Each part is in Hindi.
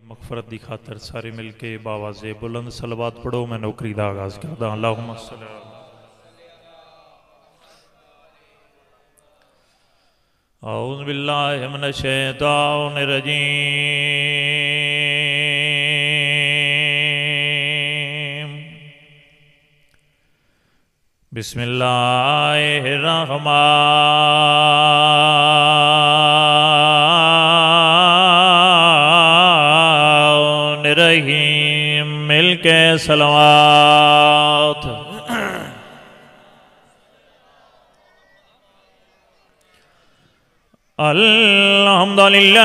मगफरत की खातर सारे मिल के बावाज़े बुलंद सलवात पढ़ो। मैं नौकरी का आगाज़ करदा। अल्लाहुम्मा सल्ली औज़ु बिल्लाहि मिनश शैतानिर रजीम। बिस्मिल्लाहिर रहमानिर रहीम। मिल के सलवात। अल्हम्दुलिल्लाह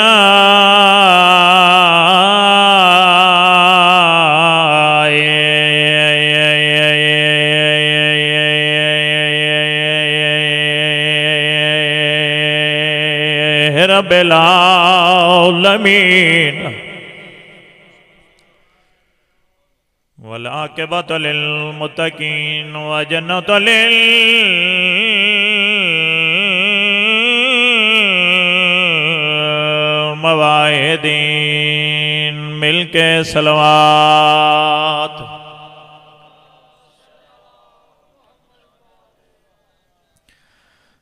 रब्बिल आलमीन वल आक़िबतु लिल मुत्तक़ीन व जन्नतु लिल मुवाहिदीन। मिल के सलवात।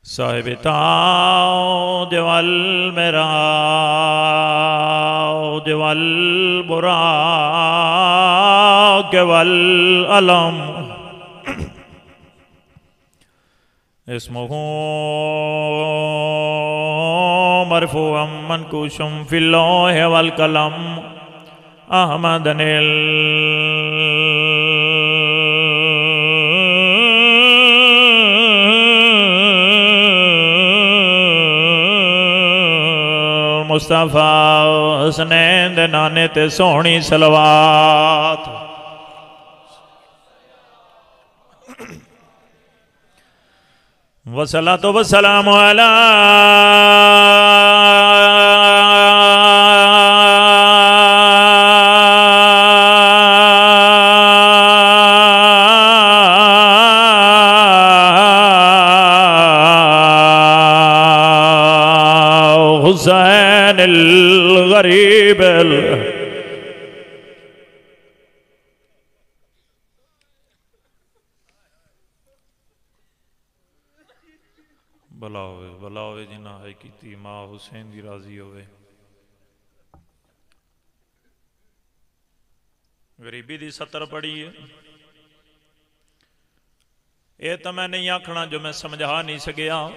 साहिब ताज वल मिराज वल बुराक वल अलम इस्मुहु मरफूअम मनकूशुम फिल लौह वल कलम अहमदनिल मुस्तफा हसनैन दे नाने ते सोहनी सलवात। वसलातो वसलामु अला हुसैन गरीब। बलावे बलावे जिन्ना है की माँ हुसैन दी राजी होवे। गरीबी दी सतर पड़ी है। ये तो मैं नहीं आखना जो मैं समझा नहीं सकिया।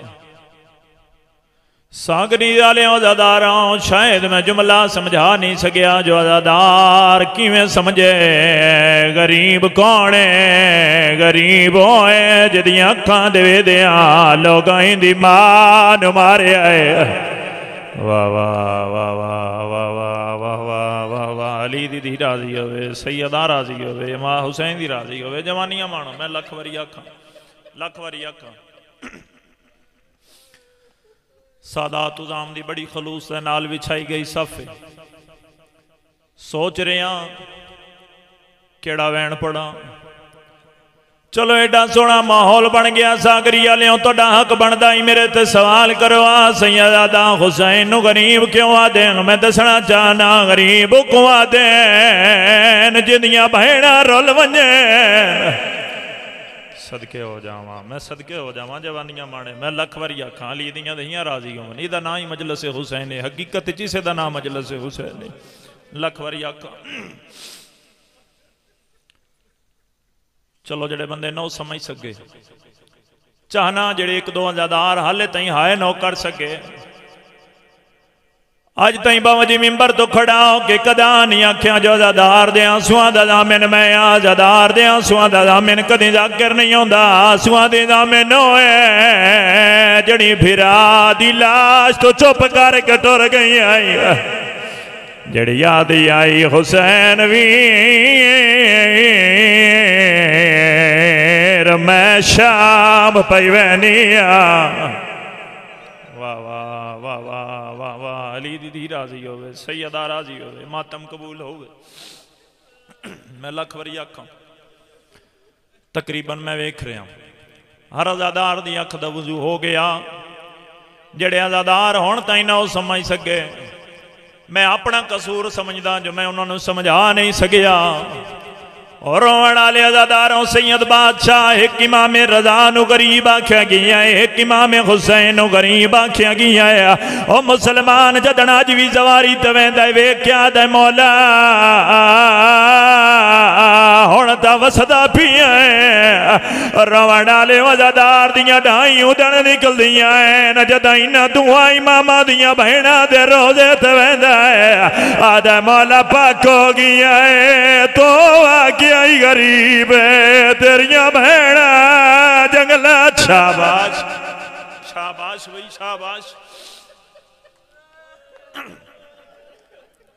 सागरी वाले अज़ादारों शायद मैं जुमला समझा नहीं सकिया जो अज़ादार किवें समझे। गरीब कौन है? गरीब होए जिदियां अखां दे वेदियां लोगां दी मां नूं मारिया है। वाह वाह वाह वाह वाह वाह वाह वाह वाह वाह। अली दी धी राजी होवे, सैयदा राजी होवे, मां हुसैन दी राजी होवे। जवानियां मानो मैं लख वारी आखां, लख वारी आखां। सादात उज़ाम दी बड़ी खलूस दे नाल विछाई गई सफ़े। सोच रहे केड़ा वैन पड़ा। चलो एडा सोहना माहौल बन गया। सागरी वालों तुहाडा हक बनदा ही मेरे ते सवाल करो। सैयदा हुसैन नूं गरीब क्यों आदे? मैं दसना चाहना गरीब क्यों आदे जिदियां भैणां रुल वंजे। सदके हो जावा, मैं सदके हो जावा जवानियां माणे। मैं लख वारी आखां अली दियां दहियां राजी होवन। इहदा नाम ही मजलिस हुसैन है। हकीकत च इसे दा नाम मजलिस हुसैन है। लख वारी आखां। चलो जेड़े बंदे नौ समझ सके चाहना जेड़े एक दो अज़ादार हाले ताईं हाय नौ कर सके। अज ताईं बाबा जी मिंबर तो खड़ा हो के कदा नहीं आख्या जो अज़ादार दे आंसुआं दा जामिन मैं अज़ादार दे आंसुआं दा जामिन कदी जाकिर नहीं होंदा। आंसुआं दे जामिन होए जड़ी फिरा दी लाश तो चुप करके टुर गई आई। जड़ी याद आई हुसैन वीर मैं शाम पई वैनिया। वाह वाह वाह वाह वाह वाह। अली दी धी राजी होवे, सैयदा राजी होवे, मातम कबूल होवे। मैं लख वारी आखां तकरीबन मैं वेख रहा हर अज़ादार दी अख दा वजू हो गया। जेड़े अज़ादार हुण ताईं ना समझ सके मैं अपना कसूर समझदा जो मैं उन्होंने समझा नहीं सकिया। और रोवण वाले अज़ादारों सैयद बादशाह एक इमाम रज़ा नूं गरीब आख्या गया है, एक इमाम हुसैन नूं गरीब आख्या गया है। ओ मुसलमान जदन अज भी ज़वारी ते वेंदा वेख्या ते मौला हुण तां वसदा पिया है। रोवण वाले अज़ादार दियां ढाई उदण निकलदियां हैं जदां इन्हां दुआ इमामां दियां भैणां दे रोज़े ते वेंदा है। आदा मौला पाक हो गया है तो आके आई गरीब है तेरिया भैणा जंगला। शाबाश शाबाश भाई शाबाश।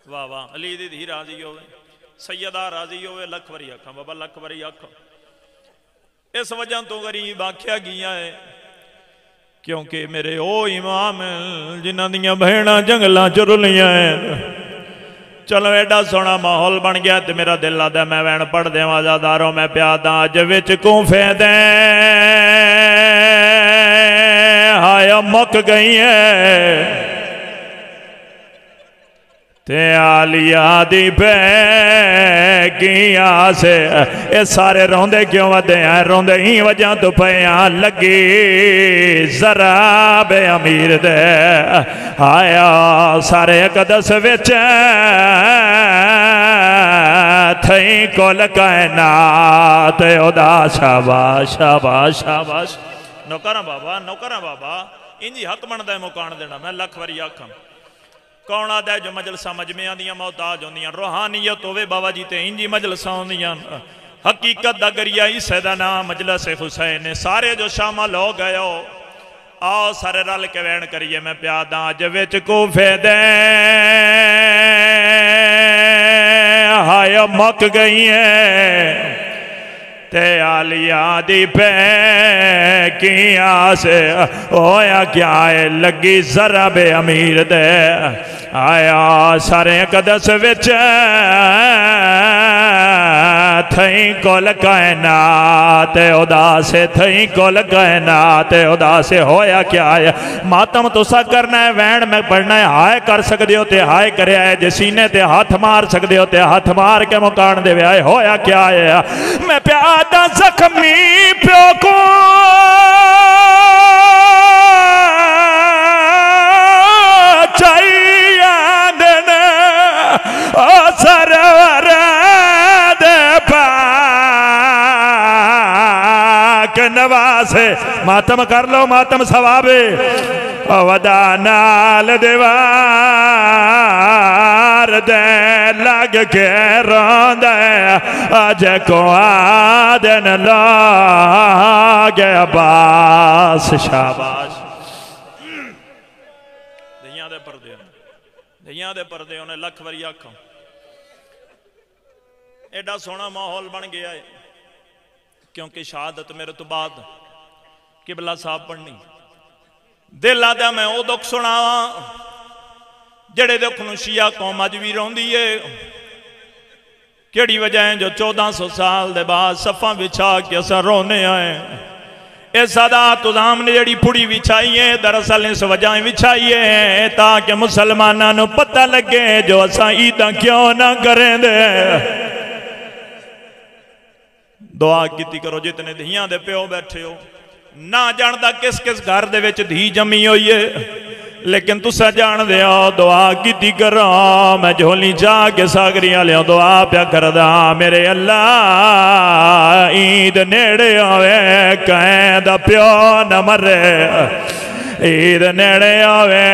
वाह वाह। अली दी धी राजी होवे, सैयदा राजी होवे, लख वरी आखा बाबा लख वरी आखो। इस वजह तो गरीब आख्या गया है क्योंकि मेरे ओ इमाम जिन्हां दियां भैणा जंगलां च रुलियां हैं। चलो एडा सोहना माहौल बन गया तो मेरा दिल आता मैं वैन पढ़ देवां अज़ादारों मैं प्यादा अज विच कूफे दे हाया मुक गई है ते आलिया दी पैगिया से ये सारे रोंदे क्यों वधे हैं? रोंदे ही वजह तो पिया लगी जरा बे अमीर दे आया सारे कदस विच थई कुल कायनात ओदा। शाबाश शाबाश शाबाश। नौकरा बाबा इंजी हक बनता है मुकान देना। मैं लख वारी आखा कौन आदा है जो मजलसा मजमिया दियां मोहताज होंदियां रूहानियत होवे बाबा जी ते इंजी मजलसा होंदियां। हकीकत दा गरिया इसे दा नाम मजलिस हुसैन ने। सारे जो शामिल हो गए हो आओ सारे रल के वैन करिए। मैं प्यादा अज विच कूफे दे हाय मुक गई है ते आलिया दी पैकिया से होया क्या है लगी जरा बे अमीर दे आया सारे कदस विच थई कुल कायनात उदास थई कुल कायनात उदास। होया क्या है मातम तुसा करना है वैन में पढ़ना है। हाय कर सकते हो तो हाय करे है जे सीने ते हाथ मार सकते हो तो हाथ मार के मुकान दे आए। होया क्या है मैं प्यादा जख्मी प्यो को चाहिए देना सरवर नवासे मातम कर लो मातम सवाबे वदा नाल दीवार दे लग के रोंद अज को आदन लागे अब्बास। शाबाश। दहियां दे परदे उन्हें लख वरी आखो। एडा सोहना माहौल बन गया है क्योंकि शहादत मेरे तो बाद किबला साहब पढ़नी। दिल आदा मैं वो दुख सुनावा जेड़े दुख नूं शिया कौम अज भी रोंदी है। केड़ी वजह है जो 1400 साल दे बाद सफा बिछा के असा रोने आए। इस सादात उदाम ने जड़ी पुड़ी बिछाई है दरअसल इस वजह बिछाई है ताकि मुसलमानों नूं पता लगे जो असा ईदा क्यों ना करें दे। दुआ की करो जितने धियां दे प्यो बैठे हो ना जानता किस किस घर दे विच धी जमी हुई है लेकिन तुसा जान दे दुआ की करो। मैं झोली जा के सागरियां लिया दुआ प्या करदा मेरे अल्लाह ईद नेड़े आवे कहें दा प्यो न मरे। ईद नेड़े आवे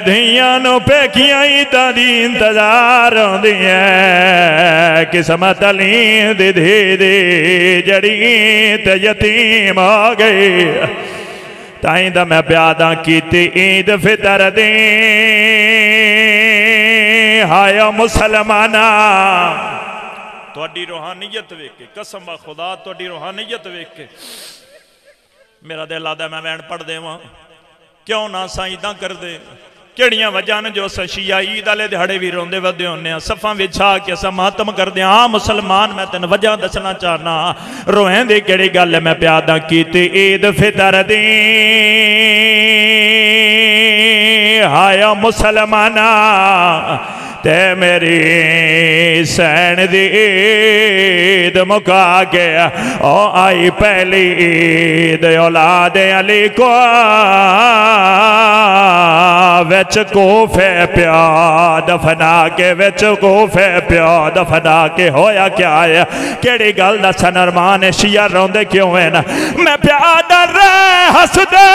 धियां नूं पेखियां ईदां दी इंतजार होंदी है। किस्मत अली दी धी दी जड़ी ते यतीम हो गई ताई दा मैं प्यादा कीती ईद फितर दी। हाय मुसलमाना तुहाडी रूहानियत वेख के कसम खुदा तुहाडी रूहानियत वेख के मेरा दिल आदा मैं वैन पढ़ देवां क्यों ना साईदा कर दे। किहड़ियां वजह ने जो अस शिया ईद वाले दिहाड़े भी रोंदे वदे होने सफा विछा के अस मातम करदे हाँ मुसलमान मैं तेन वजह दसना चाहना रोएं दी किहड़ी गल मैं प्यादा कीती ईद फितर दी हाया मुसलमाना ते मेरी सैन दी ईद मुका के ओ आई पहली ईद औलाद अली को विच कोफे प्या दफना के विच कोफे प्या दफना के होया क्या है केड़ी गल दा सनरमान शिया रोंदे क्यों है ना मैं प्या डर हसदे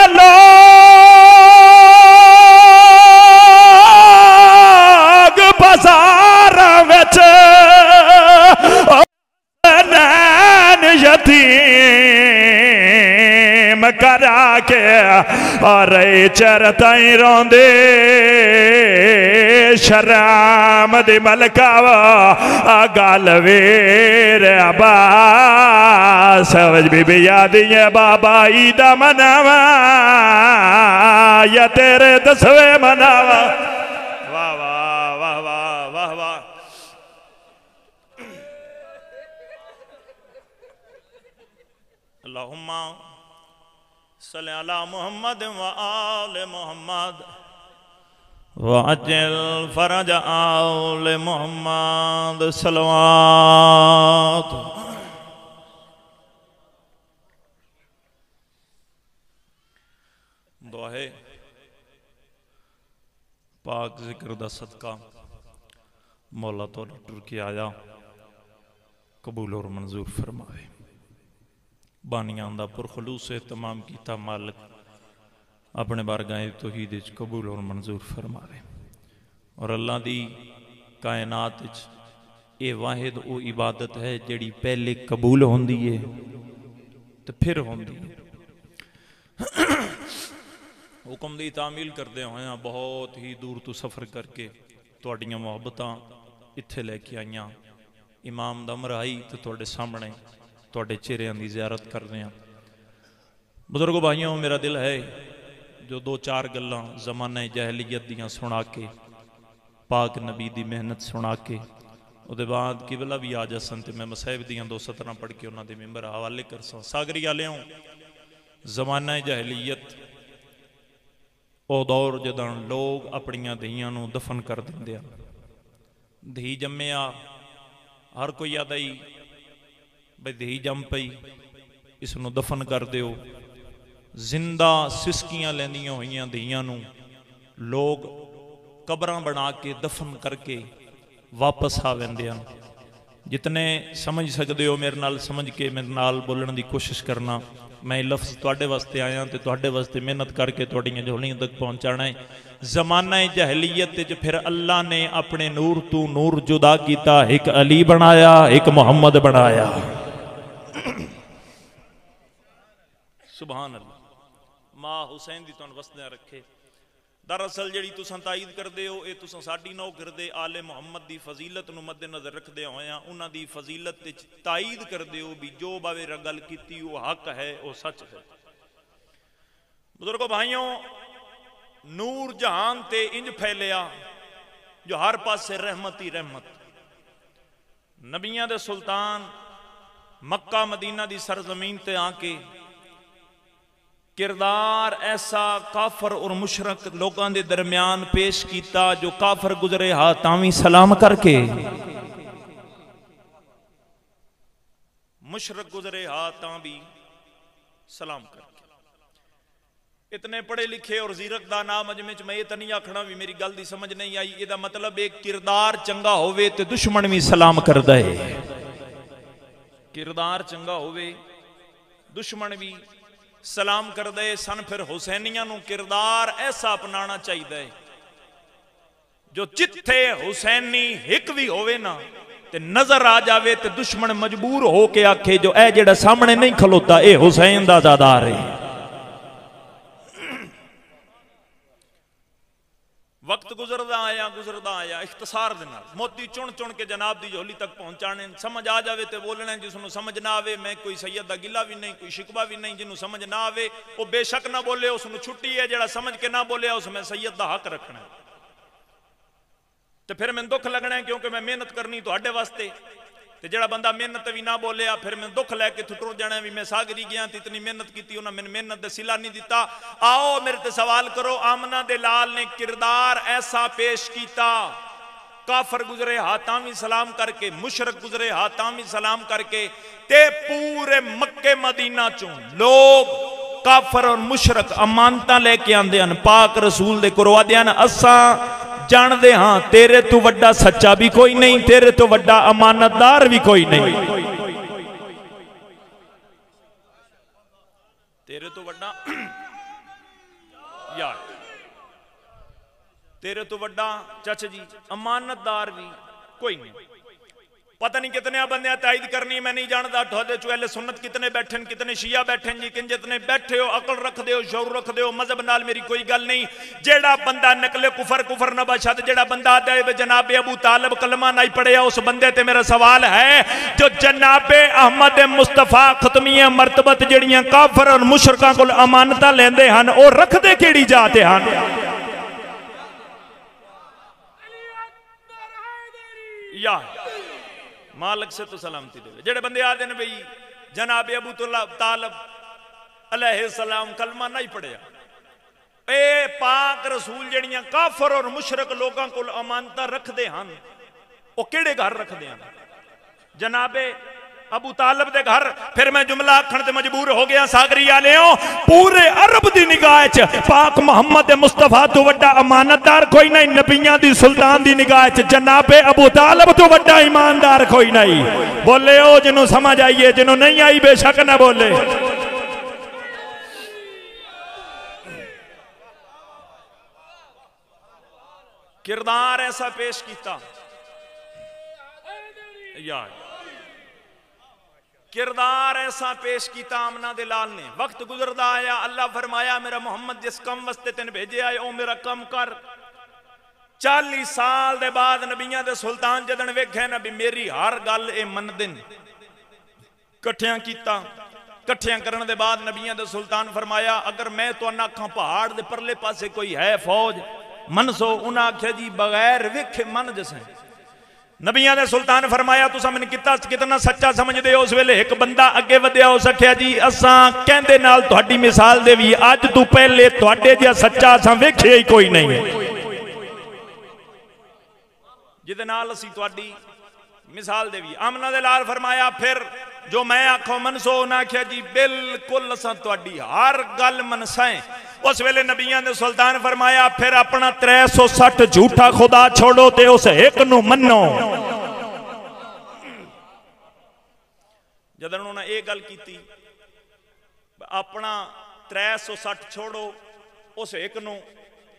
बाजार विच नैन यतीम करा के और चर ताई रोंदे शराम दी मलकावा गल वीर अब्बास बीबी याद है बाबा ईदा मनावा या तेरे दसवे मनावा वाह वाह वाह वाह वाह वाह अल्लाहुम्मा सल्ली अला मुहम्मद व आले मुहम्मद व अज्जल फरज आले मुहम्मद सलवात दुआ है पाक जिक्र दा सदका मौला तो टुर के आया कबूल और मंजूर फरमावे बानियां दा पुरखलूस तमाम कीता मालिक अपने बारगाह तौहीद विच कबूल और मंजूर फरमावे और अल्लाह दी कायनात विच ये वाहिद वो इबादत है जिहड़ी पहले कबूल होंदी है तो फिर होंदी है हुक्म दी तामील करदे होया बहुत ही दूर तो सफ़र करके तुहाड़ियां मुहब्बतां इत्थे लैके आईयां इमाम दा मराई तो तुहाडे सामने तुहाडे चेहरियां दी ज़ियारत करदे हां बुजुर्गो भाइयों मेरा दिल है जो दो चार गल्लां ज़माने जहलीयत दियां सुना के पाक नबी दी मेहनत सुना के उहदे बाद किबला भी आ जासन ते मैं मसाहिब दियां दो सतरां पढ़ के उन्हां दे मिंबर हवाले करसां सागरी आलियों ज़माना जहलीयत ओ दौर जदों लोग अपनियां धीआं नूं दफन कर दिंदे आ धी जम्मिया हर कोई आदा ही भाई धी जम पई इसनूं दफन कर दिओ जिंदा सिसकियां लैंदियां होईयां धीआं नूं लोग कबरां बना के दफन करके वापस आ वेंदे हन जितने समझ सकते हो मेरे नाल समझ के मेरे नाल बोलण दी कोशिश करना मैं लफ्ज़ तुहाडे वास्ते आया तो तुहाडे वास्ते मेहनत करके तुहाड़ियां झोलियां तक पहुँचाना है ज़माना जहलीयत फिर अल्लाह ने अपने नूर तू नूर जुदा किया एक अली बनाया एक मुहम्मद बनाया सुभान अल्लाह मां हुसैन दी तुहानूं वसदियां रखे दरअसल जी तुसां ताईद करते हो ये तुसां साडी नौ करदे आले मुहम्मद की फजीलत नूं मद्देनज़र रखदे होया उन्हां दी फजीलत विच ताईद करते हो भी जो बावे गल कीती वो हक है वो सच है बुजुर्गो भाइयों नूर जहान ते इंज फैलिया जो हर पासे रहमत ही रहमत नबियां दे सुल्तान मक्का मदीना दी सरजमीन ते आके किरदार ऐसा काफर और मुशरक लोगों के दरम्यान पेश किया जो काफर गुजरे हा तावी सलाम करके मुशरक गुजरे हा तावी सलाम करके इतने पढ़े लिखे और जीरक दा नाम अजमे च मैं ये तो नहीं आखना भी मेरी गल दी समझ नहीं आई इहदा मतलब एक किरदार चंगा होवे ते दुश्मन भी सलाम करदा है किरदार चंगा होवे दुश्मन भी सलाम कर दे सन फिर हुसैनिया नूं किरदार ऐसा अपनाना चाहिए जो जिथे हुसैनी हिक भी होवे ना ते नजर आ जावे ते दुश्मन मजबूर हो के आखे जो ए जेड़ा सामने नहीं खलोता ए हुसैन दा ज़ादार है वक्त गुजरदा आया इख्तसार दे नाल मोती चुन चुन के जनाब दी झोली तक पहुंचाने। समझ आ जाए तो बोलना, जिसनों समझ ना आवे मैं कोई सैयद दा गिला भी नहीं, कोई शिकवा भी नहीं। जिन्हों समझ ना आवे वो बेशक ना बोले, उसनों छुट्टी है। जेड़ा समझ के ना बोले उसमें सैयद दा हक रखना है। तो फिर मैं दुख लगना है क्योंकि मैं मेहनत करनी तुहाडे वास्ते। तो जेड़ा बंदा मेहनत भी ना बोलिया फिर मैं दुख लैके टुर जाना भी मैं सागरी गया तो इतनी मेहनत की, उन्हें मैंने मेहनत का सिला नहीं दिता। आओ मेरे ते सवाल करो, आमना दे लाल ने किरदार ऐसा पेश किया, काफर गुजरे हाथां भी सलाम करके, मुशरक गुजरे हाथां भी सलाम करके, ते पूरे मक्के मदीना चों लोग काफर और मुशरक अमानता लेके आंदे हन, पाक रसूल दे करवादे हन। असा जानते हाँ तेरे तो वड्डा सच्चा भी कोई नहीं, तेरे तो वड्डा अमानतदार भी कोई नहीं, तेरे तो वड्डा यार, तेरे तो वड्डा चाचा जी अमानतदार भी कोई नहीं। पता नहीं कितने बंदे तायद करनी मैं नहीं जानता। थोड़े चुहले सुन्नत कितने बैठे, कितने शिया बैठे जी, किन जितने बैठे हो अकल रख दे हो, शौर रख दे हो, मजहब नाल मेरी कोई गल नहीं। जेड़ा बंदा नकले कुफर कुफर न बशद, जेड़ा बंदा दे जनाबे अबू तालिब कलमा नहीं पढ़िया, उस बंदे ते मेरा सवाल है जो जनाबे अहमद मुस्तफा खतमिया मरतबत जड़ियां काफर और मुशरकां कोल अमानता लेंदे हन, ओ रखदे केड़ी जाते हन? या मालिक से तो सलामती दे। जेड़े बंदे आते हैं भाई जनाब अबू तालिब अलैहिस्सलाम कलमा नहीं पढ़िया, ए पाक रसूल जड़ियां काफर और मुशरक लोगों को अमानता रखते हैं, वो केड़े घर रखते हैं? जनाबे अबू तालिब दे घर। फिर मैं जुमला आखण ते मजबूर हो गया, सागरी आलेओ पूरे अरब दी निगाह च पाक मोहम्मद मुस्तफा तो वड्डा अमानतदार कोई नहीं, नबियां दी सुल्तान दी निगाह च जनाबे अबू तालिब तो वड्डा ईमानदार कोई नहीं। बोले ओ जिन्हों समझ आइए, जिन्हों नहीं आई बेशक ना बोले। किरदार ऐसा पेश किया यार, किरदार ऐसा पेश किया आमना दे लाल ने। वक्त गुजरदा आया, अल्लाह फरमाया मेरा मोहम्मद जिस कम वास्ते तेन भेजे आए ओ मेरा कम कर। 40 साल दे बाद नबियां दे सुल्तान जदन वेखे ना भी मेरी हर गल ए मनदे ने, कट्ठियां कीता। कट्ठियां करने दे बाद नबियां दे सुल्तान फरमाया अगर मैं तो आखा पहाड़ दे परले पासे कोई है फौज मनसो, उन्हें आख्या जी बगैर वेखे मन जैसे। नबियां दे सुल्तान फरमाया तुसा मैंने कितना सच्चा समझदे हो? उस वेले एक बंदा अगे वधिया हो सकिया जी असा कहंदे नाल तुहाडी मिसाल दे भी अज तू पहले तुहाडे जिहा सच्चा असा वेखिया ही कोई नहीं जिहदे नाल असी तुहाडी मिसाल दे भी। आमना दे लाल फरमाया फिर जो मैं आखो मनसो, उन्हें आख्या जी बिल्कुल असा तुहाडी हर गल मनसाएं। उस वेले नबियां ने सुल्तान फरमाया फिर अपना 360 झूठा खुदा छोड़ो ते उस एक नू मन्नो। जदों उन्होंने ये गल की अपना 360 छोड़ो उस एक नू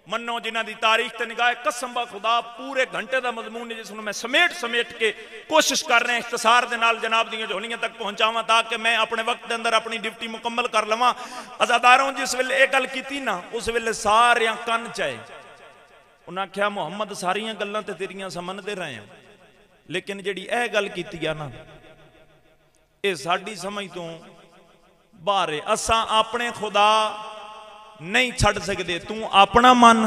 मन्नो, जिन्हां दी तारीख ते निगाह कसम बा खुदा पूरे घंटे का मजमून है जिसनों मैं समेट के कोशिश कर रहे हैं इख्तिसार दे नाल जनाब दी झोलियां तक पहुंचावा ताकि मैं अपने वक्त के अंदर अपनी ड्यूटी मुकम्मल कर लवां। अज़ादारों जिस वेले ये गल की ना उस वेले सारे कन चाहे। उन्हें आख्या मुहम्मद सारियां गल्लां ते तेरियां समझते रहे हैं, लेकिन जिहड़ी यह गल की ना ये साडी समझ तो बाहर है। असां अपने खुदा नहीं छड़ सकते, तू अपना मन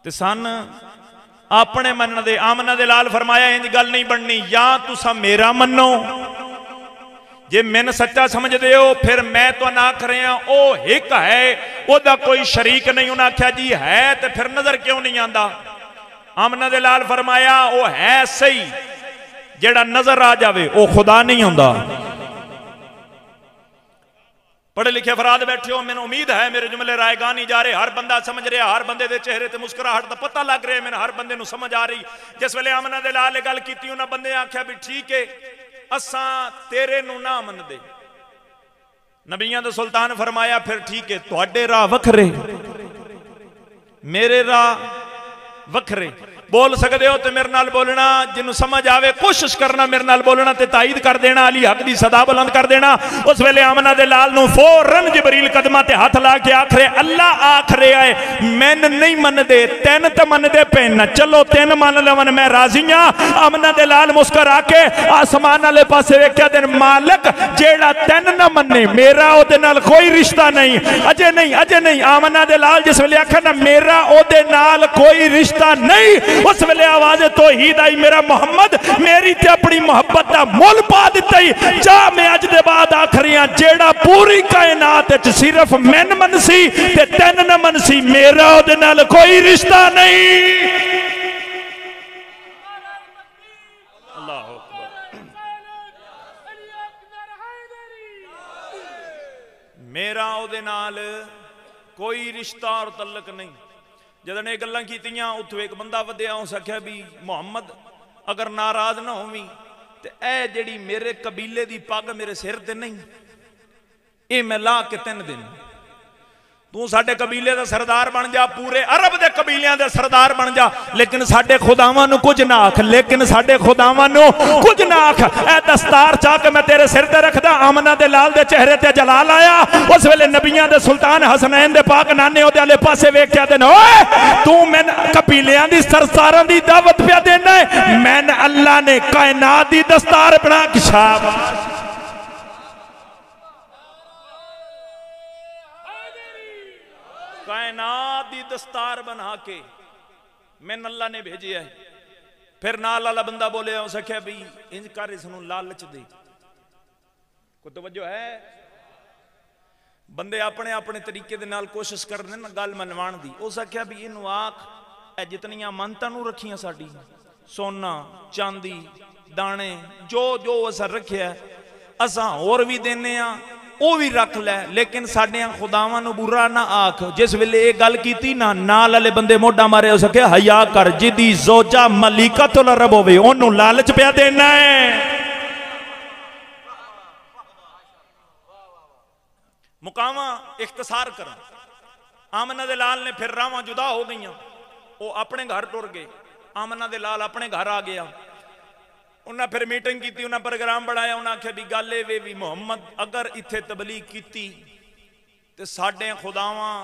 ते सन अपने मन दे। आमना दे लाल फरमाया इंज गल नहीं बननी, या तुसा मेरा मनो जे मैंने सच्चा समझते हो फिर मैं तो ना आख रहा ओ एक है ओदा कोई शरीक नहीं। उन्हें आख्या जी है तो फिर नजर क्यों नहीं आता? आमना दे लाल फरमाया ओ है सही, जेड़ा नजर आ जावे ओ खुदा नहीं होंदा। पढ़े लिखे अफराद बैठे हो, मैंने उम्मीद है मेरे जुमले रायगान नहीं जा रहे, हर बंदा समझ रहा, हर बंदे दे चेहरे ते मुस्कुराहट का पता लग रहा है, मैंने हर बंदे नूं समझ आ रही। जिस वेले आमना दे लाल गल की उन्होंने बंदे आख्या भी ठीक है असा तेरे नूं ना मनदे। नबियां दे सुल्तान फरमाया फिर ठीक है तुहाडे राह वखरे मेरे राह वखरे। बोल सकते हो तो मेरे नाल बोलना, जिन्हों समझ आवे कोशिश करना मेरे नाल बोलना ते ताईद कर देना, अली हक दी सदा बुलंद कर देना। उस वेले आमना दे लाल नूं फौरन जिबरील कदमां ते हाथ ला के आखरे अल्लाह आखरे आए मैन नहीं मनदे, तीन तो मनदे पे न, चलो तीन मन लवन मैं राजी हां। आमना दे लाल मुस्कुरा के आसमान वाले पासे वेख्या दिन मालिक जेड़ा तीन ना मन्ने मेरा ओदे नाल कोई रिश्ता नहीं, अजे नहीं अजे नहीं। आमना दे लाल जिस वेले आखा ना मेरा ओदे नाल कोई रिश्ता नहीं, उस वेले आवाज तौहीद आई मेरा मोहम्मद मेरी ते अपनी मोहब्बत दा मुल पा दिता ही। जा मैं अज दे बाद आखरी हां जेड़ा पूरी कायनात विच सिर्फ मैन मनसी ते तीन न मनसी मेरा ओदे नाल कोई रिश्ता नहीं। अल्लाह अकबर। मेरा ओदे नाल कोई रिश्ता और तल्लक नहीं। जदों ने गल्लां कीतियां उत्थों एक बंदा वधिया, उस आख्या भी मुहम्मद अगर नाराज ना होवी ते ऐ जेड़ी मेरे कबीले दी पग मेरे सिर ते नहीं, ये मैं ला के 3 दिन तू साडे कबीले का सरदार बन जा, पूरे अरब के कबीलियां दे सरदार बन जा, लेकिन साडे खुदावां नूं कुछ ना आख, लेकिन साडे खुदावां नूं कुछ ना आख। ऐ दस्तार चाह के मैं तेरे सिर ते रखदा। आमना दे लाल दे चेहरे ते जलाल आया। उस वेले नबियां दे सुल्तान हसनैन दे पाक नाने ओदे आले पासे वेख्या ते ओए तू मैन कबीलियां दी सरदारां दी दावत पिया देना है, मैन अल्लाह ने कायनात दी दस्तार बना के शाबाश कायनात दी दस्तार बना के मैन अल्लाह ने भेजे है। फिर नाल वाला बंदा बोले हो सके भी इंज कर इसनूं लालच दे, कोई तवज्जो है? बंदे अपने अपने तरीके दे नाल कोशिश करने ना गल मनवाण दी। उस आख्या भी इनू आख ए जितनियां मनतां नूं रखियां साडी सोना चांदी दाने जो जो असां रखिया असां होर भी देने आ वो भी रख लै, लेकिन साडियां खुदावां नूं बुरा ना आख। जिस वेले ये गल कीती ना नाल वाले बंदे मोढा मारे हो सके हया कर जिदी जोजा मलिकतुल अरब होवे ओनू लालच पिया देना है। मुकामा इख्तिसार कर आमना दे लाल ने फिर रावां जुदा हो गई, वो अपने घर टुर गए। आमना दे लाल अपने घर आ गया। उन्हें फिर मीटिंग की, उन्हें प्रोग्राम बनाया। उन्हें आख्या भी गल ये भी मुहम्मद अगर इत्थे तबलीग की तो साढ़े खुदावां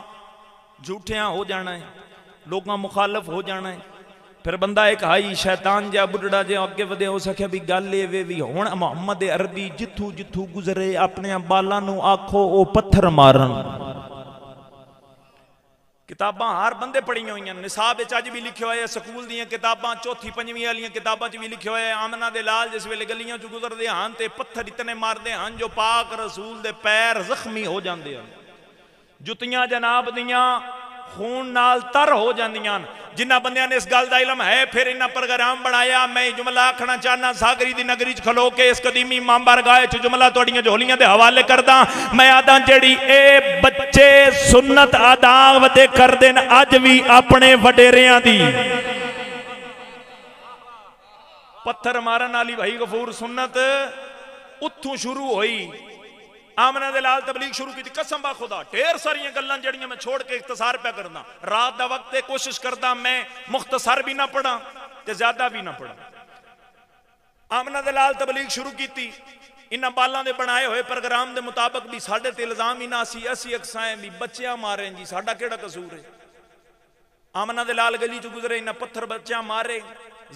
झूठियां हो जाना है, लोगों मुखालफ हो जाना है। फिर बंदा एक हाई शैतान जहा बुढ़ड़ा जहा अगे वधे। हो सके भी गल ये भी हुण मुहम्मद अरबी जिथू जिथू गुजरे अपने बालां नूं आखो वो पत्थर मारन। किताबां हर बंदे पढ़िया हुई, निसाब अज भी लिखे हुए, स्कूल दी किताबां चौथी पंजवीं वाली किताबां भी लिखे हुए। आमना दे लाल जिस वेले गलियां चो गुजरते हैं तो पत्थर इतने मारते हैं जो पाक रसूल दे पैर जख्मी हो जाते हैं, जुतियां जनाब दियां खून नाल तर हो जांदियां। जिन्ना बंदियां ने इस गल दा इलम है फिर इन्ना प्रोग्राम बनाया। मैं जुमला आखना चाहना सागरी दी नगरी च खलो के इस कदीमी इमाम बारगाह च जुमला तुहाडीआं झोलियां दे हवाले करदा। मैं आदा जेड़ी ए बच्चे सुन्नत अदा वते करदे न अज भी अपने वडेरियां दी पत्थर मारन वाली भाई गफूर सुन्नत उत्थों शुरू हुई। आमना दे लाल तबलीग शुरू की, कसम बा खुदा ढेर सारियां गल्लां जड़ियां मैं छोड़ के इख्तिसार पे करना। रात दा वक्त कोशिश करदा मैं मुख्तसर भी ना पढ़ा ते ज्यादा भी ना पढ़ा। आमना दे लाल तबलीग शुरू की, इन्हां बालां दे बनाए हुए प्रोग्राम दे मुताबिक भी साढ़े ते इल्जाम ही ना सी असी अक्साएं भी बच्चियां मारे जी, साडा केड़ा कसूर है। आमना दे लाल गली च गुजरे, इन्हां पत्थर बच्चियां मारे,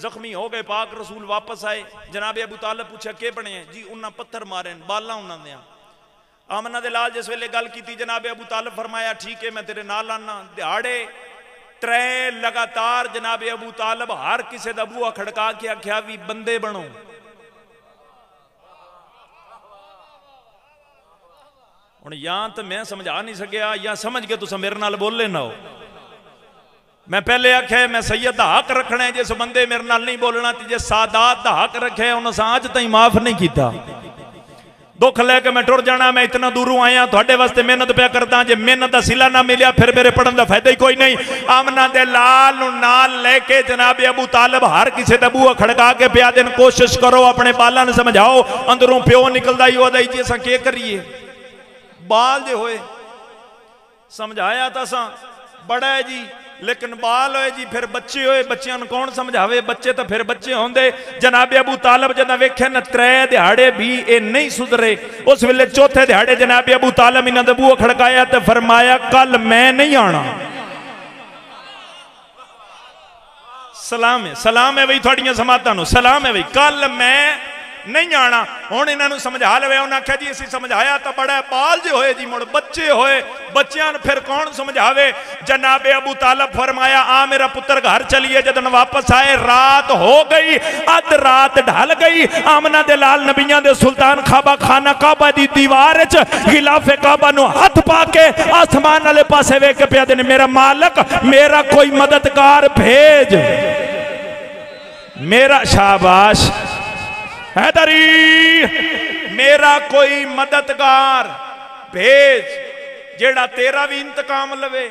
जख्मी हो गए। पाक रसूल वापस आए, जनाब अबू तालिब पूछा के बने जी, उन्हां पत्थर मारे बाला उन्हां दे। आमना दे लाल जिस वेले गल की जनाब अबू तालिब फरमाया ठीक है मैं तेरे नाल आना। दिहाड़े 3 लगातार जनाब अबू तालिब हर किसी दा बूहा खड़का के आख्या भी बंदे बनो। हुण या तो मैं समझा नहीं सकिया या समझ के तुम मेरे नाल बोले ना हो। मैं पहले आख्या मैं सैयद दा हक रखना है, जिस बंदे मेरे नाल नहीं बोलना जे सादात दा हक रखे उन्होंने अज तई माफ नहीं किया। दुख लैके मैं टुर जाना, मैं इतना दूरों आया थोड़े वास्ते मेहनत पे करता, जे मेहनत का सिला ना मिलिया फिर मेरे पढ़न का फायदा ही कोई नहीं। आमना दे लाल नाल लेके जनाब अबू तालिब हर किसी का बूहा खड़का के पिया दिन कोशिश करो अपने बालों ने समझाओ। अंदरों प्यो निकलता ही वह जी असा के करिए बाल दे होए समझाया तो असा बड़ा है जी लेकिन बाल होए जी फिर बच्चे होए, बच्चों कौन समझावे, बच्चे तो फिर बच्चे होंदे। जनाबे अबू तालब जदा वेखे न 3 दिहाड़े भी ये नहीं सुधरे, उस वेले चौथे दिहाड़े जनाबे अबू तालब इन्हां दे बूहे खड़काया तो फरमाया कल मैं नहीं आना। सलाम है बई थोड़ियां समातां नूं, सलाम है बई, कल मैं नहीं आना। हुण इन्हां समझा लवे। उन्हें आख्या जी असीं समझाया तो बड़ा, बाल जो होए जी मुड़ बच्चे होए, बच्चों फिर कौन समझावे। जनाबे अबू तालब फरमाया आ मेरा पुत्र घर चलिए। जदन वापस आए रात हो गई, अध रात ढल गई। आमना दे लाल नबियां दे सुल्तान खाबा खाना काबा दी दीवार च खिलाफे काबा नूं हथ पा के आसमान वाले पासे वेख के पिया दे, मेरा मालक मेरा कोई मददगार भेज, मेरा शाबाश हैदरी, मेरा कोई मददगार भेज जेड़ा तेरा भी इंतकाम लवे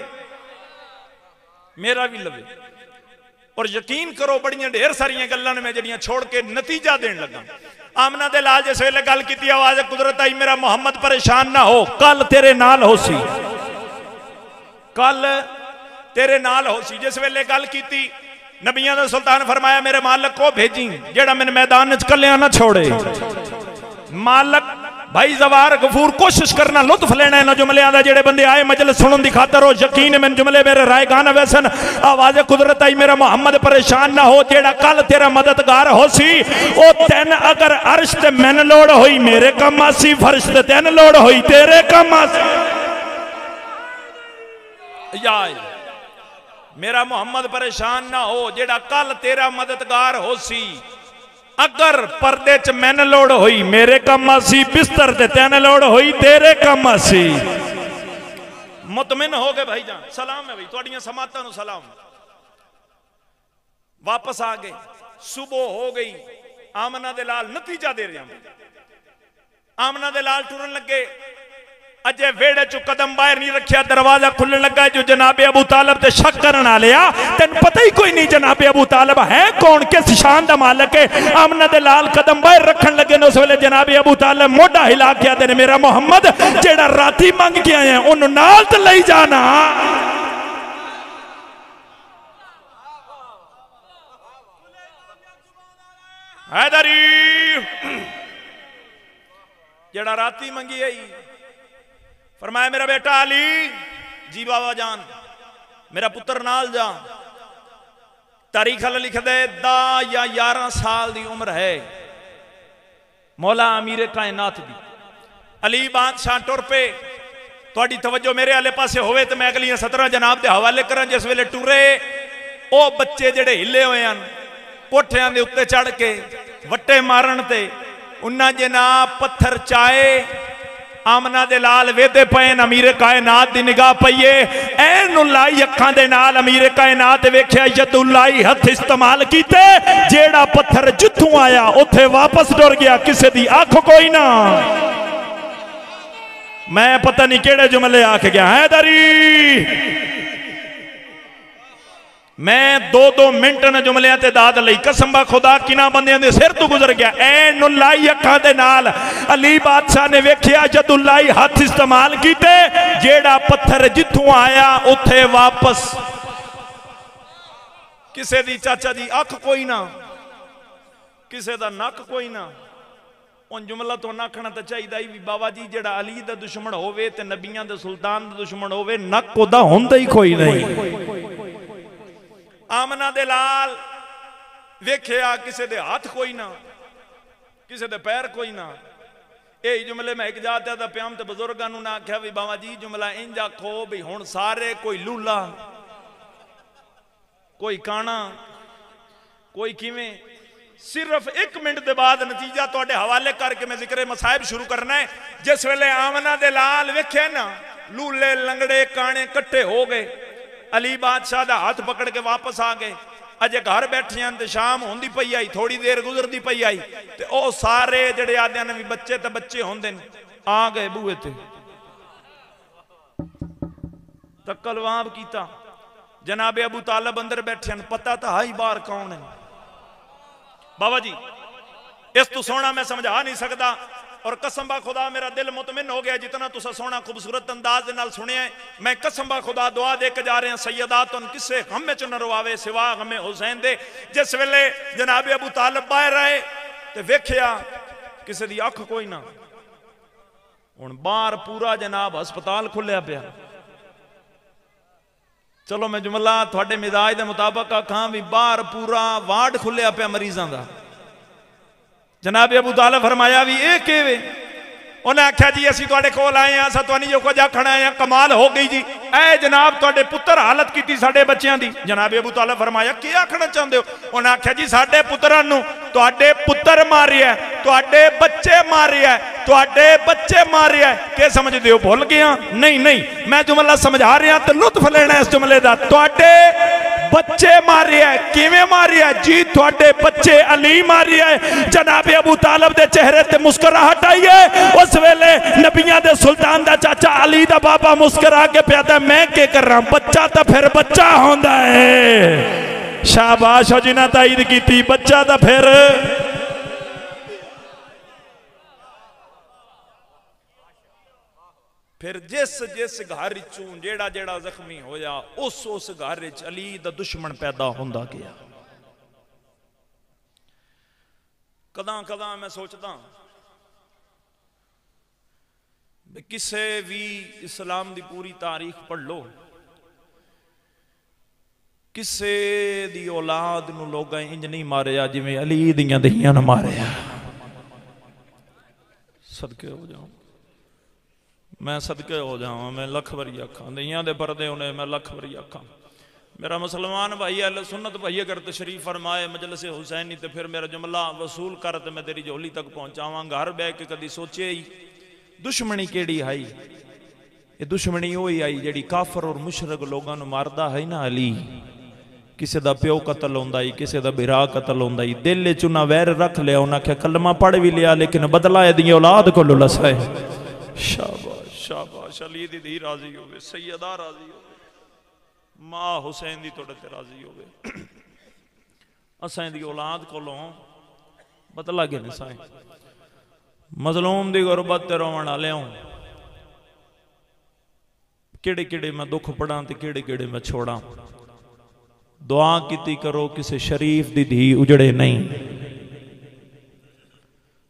मेरा भी लवे। और यकीन करो बड़ियां ढेर सारियां गल्लां ने मैं जड़ियां छोड़ के नतीजा देन लगा। आमना दे लाल जिस वेले गल की आवाज कुदरत आई, मेरा मोहम्मद परेशान ना हो, कल तेरे नाल हो सी, कल तेरे नाल हो सी। जिस वेले गल की नबियां दा सुल्तान फरमाया मेरे मालक को भेजी जेड़ा मैंने मैदान च कलिया ना छोड़े। मालक भाई जवार गफूर कोशिश करना लुत्फ लेना है जुमलियां दा। जेड़े बंदे आए मजलिस सुनन दी खातर हो, यकीन मैंने जुमले मेरे राय गाना वैसन। आवाज कुदरत आई मेरा मोहम्मद परेशान ना हो, जेड़ा कल तेरा मददगार हो सी ओ तेन अगर अर्श ते मैन लोड़ होई मेरे कम आसी, फर्श ते तेन लोड़ होई तेरे कम आसी। या मेरा मोहम्मद परेशान ना हो, जेड़ा कल तेरा मददगार हो सी, अगर पर्दे च मैन लोड़ होई मेरे कम आसी, बिस्तर ते तेन लोड़ होई तेरे कम आसी। मुतमिन हो गए भाईजान, सलाम है भाई थोड़ियां समातां नूं सलाम। वापस आ गए, सुबह हो गई। आमना दे लाल नतीजा दे रहे हैं। आमना दे लाल टुरन लगे, अजे वेड़े चो कदम बाहर नहीं रखिया, दरवाजा खुलने लगा। जो जनाबे अबू तालब ते शक करने आ लिया, तेन पता ही कोई नहीं जनाबे अबू तालब है कौन, किस शान दा मालक है। आमना दे लाल कदम बाहर रखन लगे ने, उस वेले जनाबे अबू तालब मोढा हिला के आते ने मेरा मोहम्मद जेड़ा राती मंग के आया उन्होंने नाल ते लई जाना। हैदरी जेड़ा राती मंगी आई, फरमाया मेरा बेटा अली, जी बाबा जान मेरा पुत्र नाल जा। तारीख अल लिख दे 10 या 11 साल की उम्र है मौला अमीर कायनात दी। अली बादशाह टुर पे, थोड़ी तवज्जो मेरे आले पासे होवे तो मैं अगलियां 17 जनाब के हवाले करा। जिस वेले टुरे ओ बच्चे जेड़े हिले हुए हैं कोठियां दे उत्ते चढ़ के वट्टे मारन ते उन्ना जनाब पत्थर चाए। आमना दे लाल वेदे पे अमीर कायनात दी निगाह पईए, ऐन लाई अखां दे नाल अमीर कायनात वेख्या यदुल्लाई हथ इस्तेमाल कीते, जेड़ा पत्थर जिथों आया उथे वापस डर गया, किसे दी अख कोई ना। मैं पता नहीं केड़े जुमले आख गया। हैदरी मैं 2-2 मिनट न जुमलियां ते दाद लई, कसम बा खुदा किना बंदियां दे सिर तो गुजर गया। ऐ नुलाई अखां दे नाल अली बादशाह ने वेख्या जदुल्लाई हथ इस्तेमाल कीते, जेड़ा पत्थर जिथों आया उथे वापस। किसे दी चाचा जी अख कोई ना, किसे दा नक कोई ना। उन जुमला तो आखना तो चाहिए भी बाबा जी जेड़ा अली दा दुश्मन होवे ते नबियां दे सुल्तान दा दुश्मन होवे, नक ओदा हुंदा ही कोई नहीं। आमना दे लाल वेख्या किसे दे हाथ कोई ना, किसे दे पैर कोई ना। यही जुमले मैं एक जात दा प्याम ते बुजुर्गां नूं ना आख्या भी बाबा जी जुमला इंज आखो भी हुण सारे कोई लूला, कोई काना, कोई किवें। सिर्फ 1 मिनट के बाद नतीजा तुहाडे हवाले करके मैं जिक्र मसाइब शुरू करना है। जिस वेले आमना दे लाल वेख्या ना लूले लंगड़े काने कट्ठे हो गए, अली बादशाह दा हाथ पकड़ के वापस आ गए। अजे घर बैठे हैं तो शाम होंदी पई आई, थोड़ी देर गुजरती पई आई ते ओ सारे जेड़े आदे ने भी बच्चे ते बच्चे होंदे ने आ गए बूहे ते तकलवाब कीता। जनाबे अबू तालब अंदर बैठे हैं, पता तो हाई बार कौन है। बाबा जी इस तो सोना मैं समझा नहीं सकता। और कसम बा खुदा मेरा दिल मुतमिन हो गया जितना तुसा सोना खूबसूरत अंदाज दे नाल सुनिया है। मैं कसम बा खुदा दुआ दे के जा रहे हैं सैयदातुन किसे गम च न रवावे सिवा गमे हुसैन दे। जिस वेले जनाब अबू तालिब बाहर आए ते वेख्या किसी दी अख कोई ना, हुण बाहर पूरा जनाब हस्पताल खुलिया पिया। चलो मैं जुमला थोड़े मिजाज के मुताबिक आखा भी बाहर पूरा वार्ड खुलिया पिया मरीजों का। जनाब अबू तालिब फरमाया भी ये किवे? उन्हें आख्या जी असीं तुहाडे कोल आए हैं, असां तुहानूं जो कुछ आखना है कमाल हो गई जी। ऐ जनाब तुहाडे पुत्र हालत की साडे बच्चों की। जनाब अबू तालिब फरमाया की आखना चाहते हो? उन्हें आख्या जी साडे पुत्रां नूं तुहाडे पुत्र मारिया, तुहाडे बच्चे मारिया, तुहाडे बच्चे मारिया। के समझदे हो? भुल गया? नहीं नहीं, मैं जुमला समझा रहा तो लुत्फ लेना इस जुमले का। तुहाडे बच्चे मारिया, किवें मारिया जी? तुहाडे बच्चे अली मारिया। जनाब अबू तालिब दे चेहरे ते मुस्कुराहट आई है। उस वेले नबियां दे सुल्तान दा चाचा अली दा बाबा मुस्कुरा के प्यादा मैं के कर रहा, बच्चा तो फिर बच्चा होंदा है। शाबाश हो जिन्हां ताईद कीती, बच्चा तो फिर जिस जिस घर चूं जेड़ा जेड़ा जख्मी होया उस घर अली दा दुश्मन पैदा होंदा गया। कदा कदा मैं सोचता किसे भी इस्लाम दी पूरी तारीख पढ़ लो, किसे दी औलाद नूं लोगां इंज नहीं मारिया जिवें अली दियां दहियां ने मारिया। सदके हो जाऊं, मैं सदके हो जाऊं, मैं लख वरी आखा दहियां दे परदे होने, मैं लख वरी आखा। मेरा मुसलमान भाई अहले सुन्नत भाई अगर तशरीफ फरमाए मजलिस हुसैनी तो फिर मेरा जुमला वसूल कर तो मैं तेरी झोली तक पहुंचावां। घर बह के कदी सोचे ही दुश्मनी केड़ी आई? ये दुश्मनी वही आई जी काफर और मुशरक लोगों को मारदा है ना। अली किसी का प्यो कतल होंदा ही, किसी का बिरा कतल होंदा ही, दिल च उन्हें वैर रख लिया। उन्हें आख्या कलमा पढ़ भी लिया लेकिन बदला दी औलाद को लसा है। शाबाश शाबाश, अली दी धी राजी होवे, सैयदा राजी होवे, मां हुसैन दी तोड़े ते राजी होवे। असां दी औलाद कोलों बदला गए साए। मजलूम दी गुरबत ते रोवण वालेओं केड़े केड़े मैं दुख पढ़ा ते केड़े केड़े मैं छोड़ा। दुआ कीती करो किसी शरीफ दी धी उजड़े नहीं।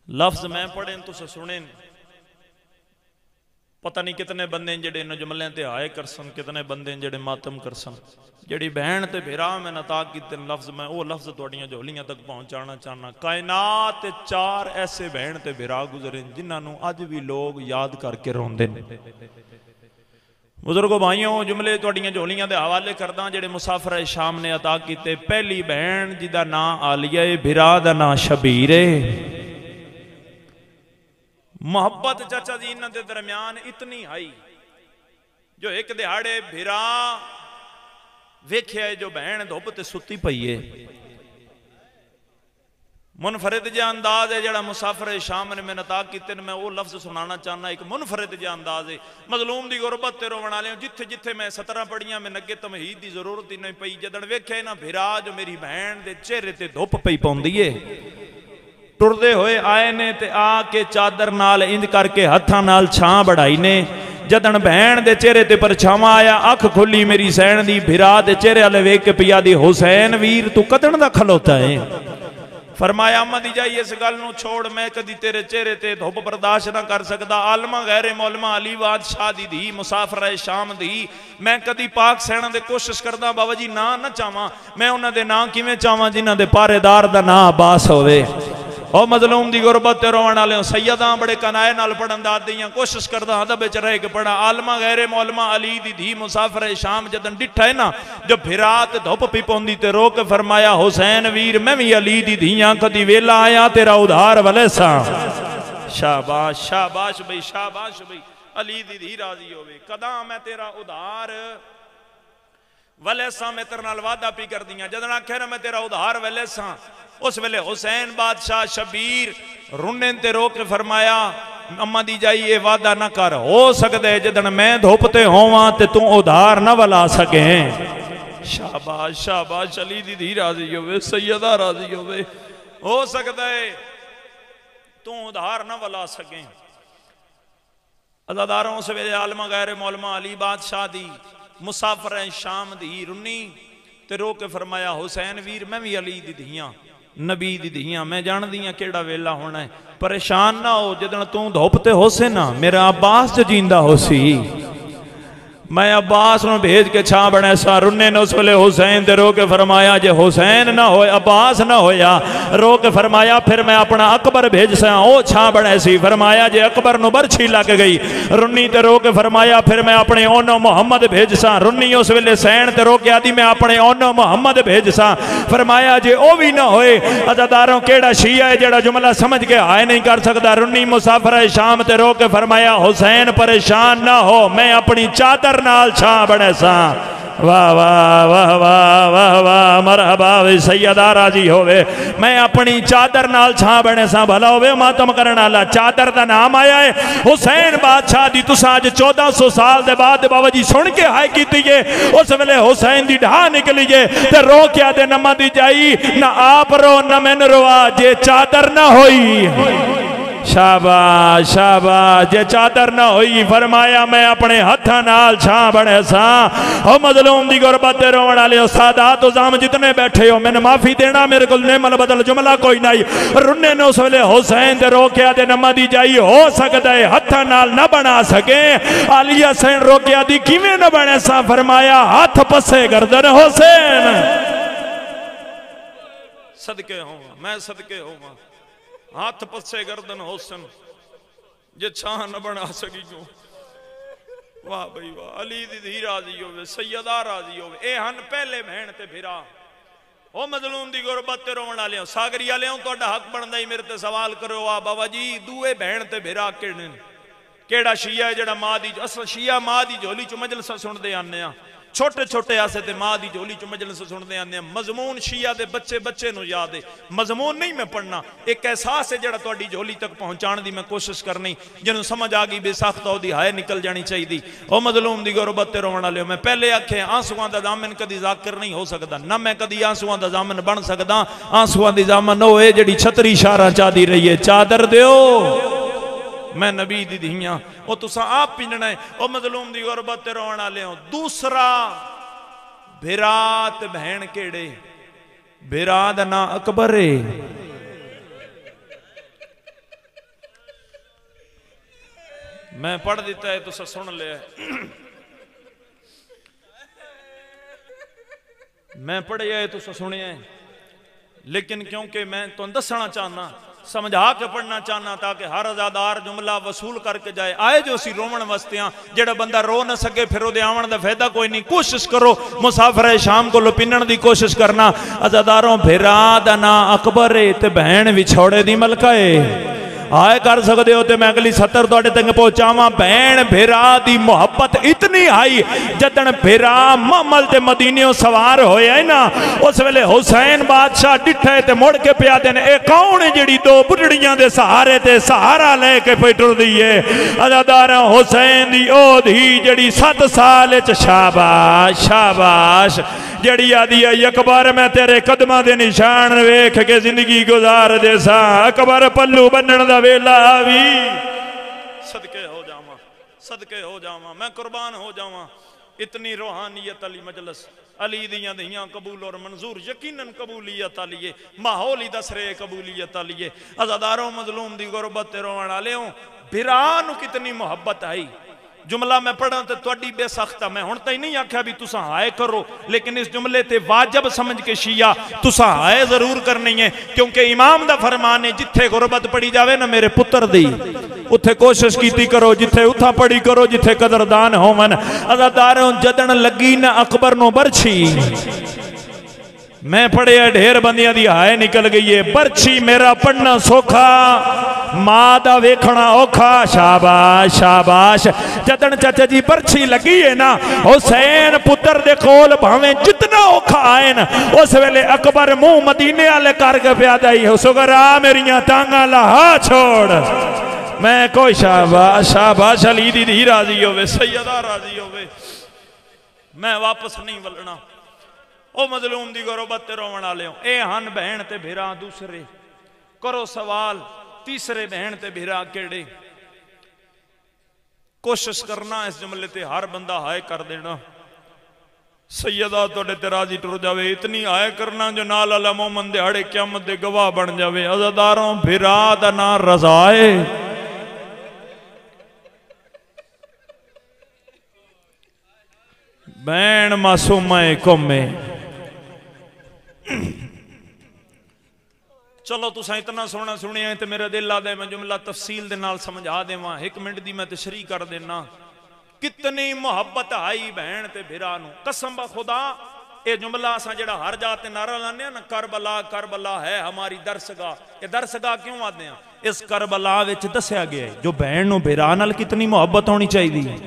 लफ्ज मैं पढ़े तुसे सुने, पता नहीं कितने बंदे जेडे इन जुमलियां ते आए करसन, कितने बंदे जेडे मातम करसन। जेड़ी बहन ते भेरा मैं नता किते लफ्ज मैं वो लफ्ज तुहाडियां झोलियां तक पहुंचाना चाहना। कायनात ते 4 ऐसे बहन ते भेरा गुजरे जिन्होंने अज भी लोग याद करके रोंदे ने। बुजुर्गो भाइयों जुमले तुहाडियां झोलियां दे हवाले करदा जेडे मुसाफिर शाम ने अता किते। पहली बहन जिदा नाम आलिया है, भेरा दा नाम शबीर है। मोहब्बत चाचा जी इन्हां दे दरम्यान इतनी आई जो एक दिहाड़े भेरा वेख्या जो बहन धुप ते सुती पई है। मुनफरिद जिहा अंदाज है जड़ा मुसाफिर शाम ने मैं नता किते। मैं वो लफ्ज सुनाना चाहना, एक मुनफरिद जिहा अंदाज है। मजलूम दी गुरबत ते रोवण वाले जिथे जिथे मैं 17 पढ़ियां मैं अगे तमहीद की जरूरत ही नहीं पई। जदन वेख्या ना भेरा जो मेरी बहन दे चेहरे ते धुप पई पौंदी है। टुरदे होए आए ने ते आके चादर नाल इंज करके हत्थां नाल छां बढ़ाई ने। जदन बहन दे चेहरे ते परछावां आया, अख खुली मेरी सैन दी, भेरा दे चेहरे वाले वेख के पिया दी हुसैन वीर तू कदन दा खलोता है। फरमाया अम्मा दी जाई इस गल नूं छोड़, मैं कदी तेरे चेहरे ते धुप बर्दाश्त ना कर सकदा। आलमा गैरे मौलमा अली बादशाह दी धी मुसाफिर शाम दी मैं कदी पाक सैना दे कोशिश करदा बाबा जी ना ना चावां। मैं उन्हां दे नां किवें चावां जिन्हां दे पारेदार दा नां अब्बास होवे। और मजलूम दी गुरबत ते रोवण वाले सैयदा बड़े कनाए नाल पढ़न दा दियां कोशिश करदा अदब विच रह के पढ़ा। आलमा गैरे मौलमा अली दी धी मुसाफिर शाम जदन डिठा है ना जो फिरात धुप पी पौंदी ते रो के फरमाया हुसैन वीर मैं भी अली दी धीयां कदी वेला आया तेरा उधार वले सा। शाबाश शाबाश बई शाबाश बई, अली दी धी राजी होवे। कदा मैं तेरा उधार वले सा, मैं तेरे नाल वादा पी कर दियां। जदन आखे ना मैं तेरा उधार वले सा, उस वेले हुसैन बादशाह शबीर रुने ते रो के फरमाया अम्मा दी जाई ये वादा ना कर, हो सकता है जदन मैं धुप ते होवां ते तू उधार ना वला सके। शाबाश शाबाश, अली दी धी राजी होवे, सैयदा राजी होवे। हो सकता है तू उधार ना वला सके। अज़ादारों उस वेले आलमा गैर मौलमा अली बादशाह दी मुसाफर है शाम दी रुन्नी ते रो के फरमाया हुसैन वीर मैं भी अली दी धियां नबी दी धियां मैं जान दियां केड़ा वेला होना है परेशान ना हो जदन तू धुप ते होसे ना मेरा अब्बास जो जींदा होसी मैं अब्बास न भेज के छा बने सा रुन्ने ने उस वेले हुसैन दे रो के फरमाया जे हुसैन ना हो अब्बास ना होया रो के फरमाया फिर मैं अपना अकबर भेज सा ओ छा बने सी फरमाया जे अकबर नु बरछी लग गई रुन्नी ते रो के फरमाया फिर मैं अपने ओनो मोहम्मद भेज सा रुन्नी उस वेले सैन ते रो के आदि मैं अपने ओनो मोहम्मद भेज सा फरमाया जे ओ भी ना होए अज़ादारों केड़ा शिया है जेड़ा जुमला समझ के हाय नहीं कर सकता रुन्नी मुसाफर है शाम ते रो के फरमाया हुसैन परेशान ना हो मैं अपनी चादर नाल छा बने सा। वाह वाह वाह वाह वाह वाह मरहबा वे सैयदा राजी होवे मैं अपनी चादर नाल छा बने सा भला होवे मातम करने वाला चादर दा नाम आया है हुसैन बादशाह दी तुसा अज 1400 साल दे बाद बाबा जी सुन के हाय कीती है उस वेले हुसैन दी ढा निकली है ते रो के दे नमा दी जाई ना आप रो ना मैन रोआ जे चादर ना होई शाबाश शाबाश जे चादर ना हुई फरमाया मैं अपने हथा नाल छा बने सा। ओ मजलूम दी गुरबत रोवण वाले सादात उजाम जितने बैठे हो मैंने माफी देना मेरे को नेमल बदल जुमला कोई नहीं रुन्ने ने उस वेले हुसैन दे रोकिया दे नमा दी जाई हो सकता है हथा नाल ना बना सके आलिया सैन रोकिया दी किवें ना बने सा फरमाया हाथ पसे गर्दन हुसैन सदके होवा मैं सदके होवा हाथ पसे गर्दन हुसन जे छां न बना सकी क्यों। वाह भाई वाह अली दी धी राजी होवे सैयदा राजी होवे ए हन पहले बहन ते फिरा ओ मजलूम दी गुरबत ते रोवण वाले सागरी वाले तुहाडा हक बनदा ही मेरे ते सवाल करो आ बाबा जी दूए बहन ते फिरा किहड़े केड़ा शिया है जेड़ा मां दी असल शिया मां दी झोली च मजलिस सुनदे आने आ छोटे छोटे आसे ते मां दी झोली च मजलिस सुनते आने मजमून शिया दे बच्चे बच्चे नु याद है मजमून नहीं मैं पढ़ना एक एहसास है जेड़ा तुहाडी झोली तक पहुंचाने दी मैं कोशिश करनी जिन्हों समझ आ गई बेसाख्ता ओदी हाय निकल जानी चाहिए। ओ मजलूम दी गुरबत ते रोवण वाले मैं पहले आखे आंसुआं दा दामन कदी जाकिर नहीं हो सकता ना मैं कदी आंसुआं दा दामन बन सकदा आंसुआं दी दामन होए जेड़ी छतरी शारा चादी रही है चादर दियो मैं नबी दी धियां ओ तुसा आप पिंजना है। ओ मजलूम दी गुरबत ते रोवण वाले हो दूसरा भिरात बहन केड़े भिरा दा ना अकबर है मैं पढ़ दिता है तुसा सुन लिया मैं पढ़िया है तुसा सुनिया है लेकिन क्योंकि मैं तुम दसना चाहना समझा के पढ़ना चाहना ताकि हर अज़ादार जुमला वसूल करके जाए आए जो असी रोवण वास्ते हाँ जेड़ा बंदा रो न सके फिर उहदे आवन दा फायदा कोई नहीं कोशिश करो मुसाफिर शाम को पिनण दी कोशिश करना। अज़ादारों भिरा दा ना अकबर है ते बहन विछोड़े दी मलका है आए कर सकते हो तो मैं अगली 70 तुहाडे तक पहुंचावा। बहन भिरा दी मोहब्बत इतनी आई जदन भिरा महमल ते मदीने सवार होया ना उस वेले हुसैन बादशाह डिठे ते मुड़ के पिया देन ए कौन है जेड़ी दो बुढ़ड़ियां दे सहारे ते सहारा लेके पे टुरदी है। अज़ादार हुसैन दी ओ धी जेड़ी 7 साल च शाबाश शाबाश जड़ी आदि आई अकबर मैं तेरे कदमां दे निशान वेख के जिंदगी गुजार दे सा अकबर पल्लू बनण दा वेला भी सदके हो जावा मैं कुर्बान हो जावा। इतनी रूहानियत अली मजलस अली दियां दियां कबूल और मंजूर यकीनन कबूलियत आलिए माहौल ही दस रहे कबूलियत आलिए। अज़ादारों मजलूम दी गुरबत रोवण वाले हो भिरा नू कितनी मोहब्बत आई जुमला मैं पढ़ा तो तुहाडी बेसख्ता मैं हुण ताईं नहीं आख्या भी तुसा हाय करो लेकिन इस जुमले ते वाजब समझ के शिया तुसा हाय जरूर करनी है क्योंकि इमाम दा फरमान है जिथे गुरबत पढ़ी जावे ना मेरे पुत्र दी उथे कोशिश कीती करो जिथे उथा पढ़ी करो जिथे कदरदान होवन। अज़ादारों जदन लगी ना अकबर नो बरछी मैं पढ़िया ढेर बंदियां दी हाय निकल गई है बरछी मेरा पढ़ना सौखा मां दा वेखना औखा शाबाश शाबाश। जदन चाचा जी बरछी लगी है ना हुसैन पुत्र दे कोल भावें जितना औखा आए न उस वेले अकबर मुंह मदीने वाले करके प्यादा ही हो सुगरा मेरिया टांगा लहा छोड़ मैं कोई शाबाश शाबाश अली दी धी राजी होवे सैयदा राजी होवे मैं वापस नहीं वलना। ओ मजलूम दी गुरबत रोवण वाले ए हन बहन ते भिरा दूसरे करो सवाल तीसरे बहन ते भिरा केड़े कोशिश करना इस जुमले ते हर बंदा हाय कर देना सैयदा तोड़े ते राजी टुर जावे इतनी हाय करना जो नाल अला मोमन दिहाड़े क़यामत दे गवाह बन जावे अज़ादारों भिरा दा ना रज़ा है बैन मासूमा कौमे चलो तुसा इतना सोना सुनिया तो मेरा दिल आदा मैं जुमला तफसील दे नाल समझा देवां 1 मिनट दी मैं तशरी कर देना कितनी मोहब्बत आई बहन ते भिरा नू कसम बा खुदा ये जुमला असा जेड़ा हर जात नारा लाने ना करबला करबला है हमारी दरसगाह ये दरसगाह क्यों आते हैं इस करबला विच दस्या गया है जो बहन नू भिरा नाल कितनी मोहब्बत होनी चाहिए